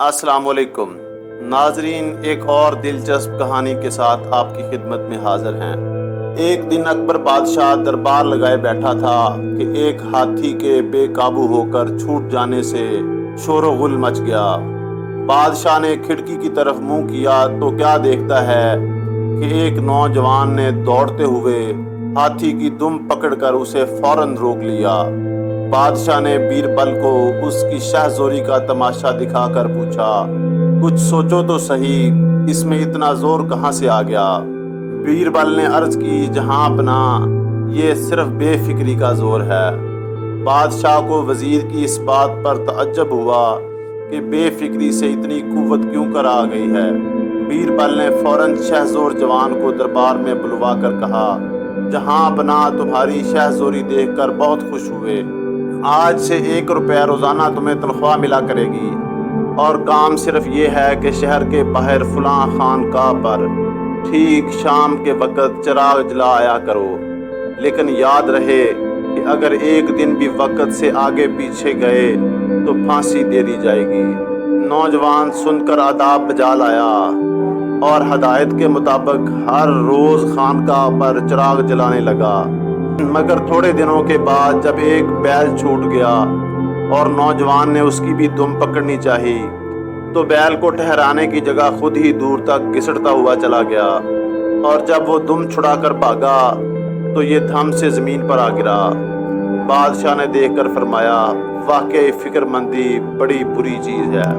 अस्सलाम वालेकुम नाजरीन, एक और दिलचस्प कहानी के साथ आपकी खिदमत में हाजिर हैं। एक दिन अकबर बादशाह दरबार लगाए बैठा था कि एक हाथी के बेकाबू होकर छूट जाने से शोर-ओ-गुल मच गया। बादशाह ने खिड़की की तरफ मुंह किया तो क्या देखता है कि एक नौजवान ने दौड़ते हुए हाथी की दुम पकड़कर उसे फौरन रोक लिया। बादशाह ने बीरबल को उसकी शाहजोरी का तमाशा दिखाकर पूछा, कुछ सोचो तो सही, इसमें इतना जोर कहाँ से आ गया। बीरबल ने अर्ज की, जहांपना, ये सिर्फ बेफिक्री का जोर है। बादशाह को वजीर की इस बात पर तअज्जुब हुआ कि बेफिक्री से इतनी कुव्वत क्यों कर आ गई है। बीरबल ने फौरन शहजोर जवान को दरबार में बुलवा कर कहा, जहांपना, तुम्हारी शहजोरी देखकर बहुत खुश हुए। आज से 1 रुपया रोज़ाना तुम्हें तनख्वाह मिला करेगी और काम सिर्फ ये है कि शहर के बाहर फलां खानकाह पर ठीक शाम के वक़्त चिराग जला आया करो। लेकिन याद रहे कि अगर एक दिन भी वक़्त से आगे पीछे गए तो फांसी दे दी जाएगी। नौजवान सुनकर आदाब बजा लाया और हदायत के मुताबिक हर रोज़ खानकाह पर चिराग जलाने लगा। मगर थोड़े दिनों के बाद जब एक बैल छूट गया और नौजवान ने उसकी भी दुम पकड़नी चाहिए, तो बैल को ठहराने की जगह खुद ही दूर तक घिसटता हुआ चला गया और जब वो दुम छुड़ाकर भागा तो ये धम से ज़मीन पर आ गिरा। बादशाह ने देखकर फरमाया, वाकई फिक्रमंदी बड़ी बुरी चीज़ है।